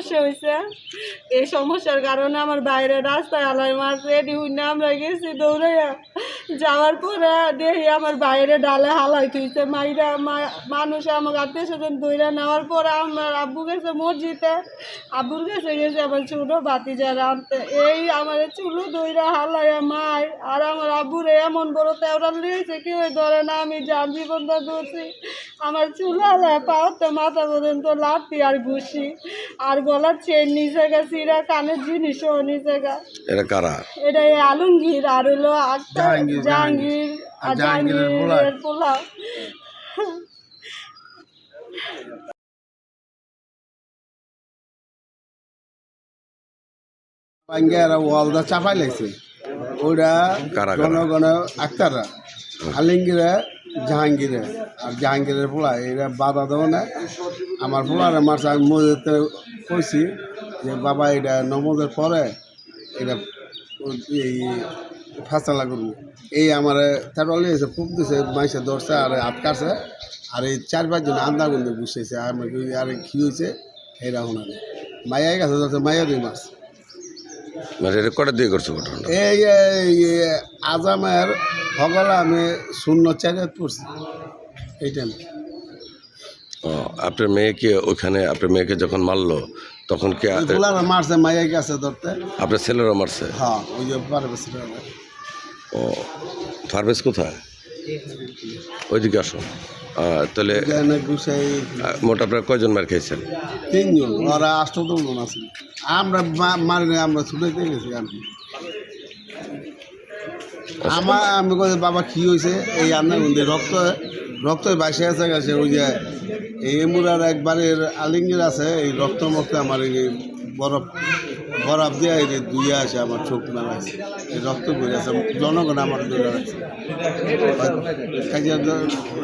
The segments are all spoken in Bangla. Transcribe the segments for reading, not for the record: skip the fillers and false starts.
সমস্যা হয়েছে। এই সমস্যার কারণে আমার বাইরে রাস্তায় আলাই মারছে। এটি হইনা আমরা গেছি দৌড়াইয়া, যাওয়ার পরে দেখি আমার বাইরে ডালে হালাই তুইছে মাইরা। মানুষ আমার আত্মীয় স্বজন দৌড়া নেওয়ার পরে আমার আব্বু গেছে মসজিদে, আব্বুর কাছে গেছে আমার ছোটো ভাতিজারা আনতে। এই আমার চুলো দৌড়া হালাইয়া মায়, আর আমার আব্বুরে এমন বড় তেওড়াল দিয়েছে কেউ ধরে না। আমি যান জীবনটা ধরছি, আমার চুল হালায় পাওয়াতে মাথা পর্যন্ত লাঠি আর ঘুষি, আর গলার চেন নিচে গা, চিরা কানের জিনিসও নিচে গা। এটা কারা? এটা আলমগীর আর হলো জাহাঙ্গীর আর জাহাঙ্গীরের পোলা। ওয়ালদা চাপাই লাগছে ওরা জনগণ আক্তাররা, আলমগীরে জাহাঙ্গীরে আর জাহাঙ্গীরের পোলা এরা বাধা দেবো না। আমার পোলারে মারছে। আমি মসজিদে কইছি যে বাবা এটা নমজের পরে এটা এই ফাঁসালা করবো। এই আমার তারপর লিয়েছে ফুক দিছে, মাইসে ধরছে আর আটকাছে। আর এই 4-5 জন আন্দা গুন্ডে বসেছে। আমি আর কি হয়েছে এরা শোনালে মাইয়াই গেছে ধরছে, মাইয়ারই মাছ। রেকর্ডে দিয়ে করছো ঘটনা? এই আজামের সকালে আমি 0-4 পড়ছি এই টাইমে। ও, আপনার মেয়েকে ওইখানে, আপনার মেয়েকে যখন মারলো তখন কি মারছে? মাইয়া গেছে ধরতে। আপনার ছেলেরা মারছে? হ্যাঁ, ওই যে পারভেজ। ও, পারভেজ কোথায়? ওইদিকে আসো। তাহলে মোট আপনার কয়জন মার খেয়েছেন? 3 জন। ওরা 8 জন আছে। আমরা মারিনি, আমরা ছুটাইতে গেছি। আমি কই বাবা কি হয়েছে? এই আপনার রক্ত বাইসে আছে গেছে। ওই যে এই এমুরার একবারের আলিঙ্গির আছে, এই রক্ত মক্ত আমার এই বরফ দিয়ে এই ধুয়ে আসে, আমার চোখ মেলা আছে, এই রক্ত ঘুরে আছে। জনগণ আমার দৌড়ে আছে,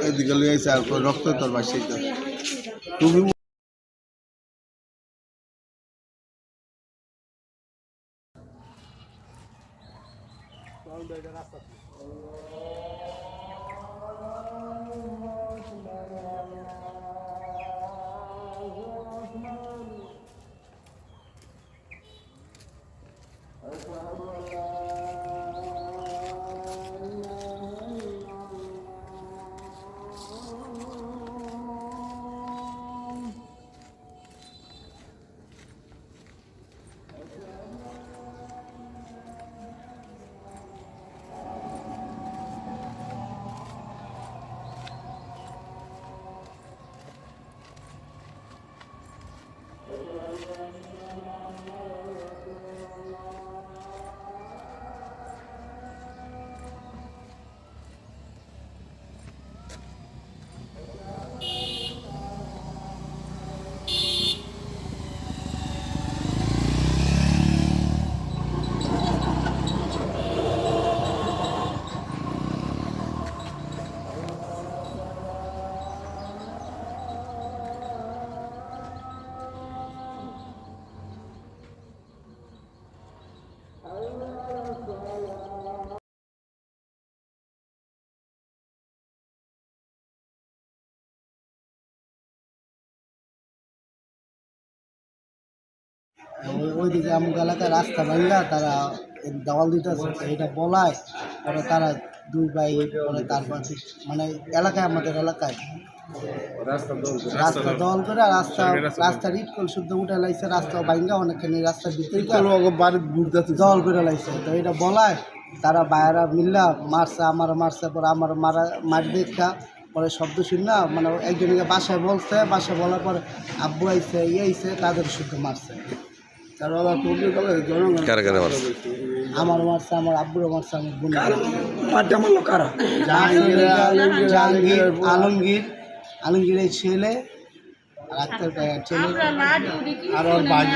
এদিকে লিয়ে আছে আর রক্ত তোর বাইসে তুমি। ওইদিকে আমুক এলাকায় রাস্তা ভাঙ্গা তারা দেওয়াল দিতেছে, এটা বলায় পরে তারা 2 ভাই পরে তারপর মানে এলাকায়, আমাদের এলাকায় রাস্তা দল করে রাস্তা ইট করে শুদ্ধ উঠে লাগছে। রাস্তা ভাঙ্গা অনেকখানি রাস্তার ভিতরে দল করে লাগছে। তো এটা বলায় তারা বাইরা মিল্লা মারছে, আমার মারছে। পরে আমার মার দেখা পরে শব্দ শুন না, মানে একজনকে বাসায় বলছে, বাসায় বলার পরে আব্বু আইছে আইছে তাদের শুদ্ধ মারছে। আমার মারছে, আমার আব্বুরও মারছে, আমার বোন। জাহাঙ্গীর আলমগীর এই ছেলে আর ছেলে আর ওর ভাগ্য।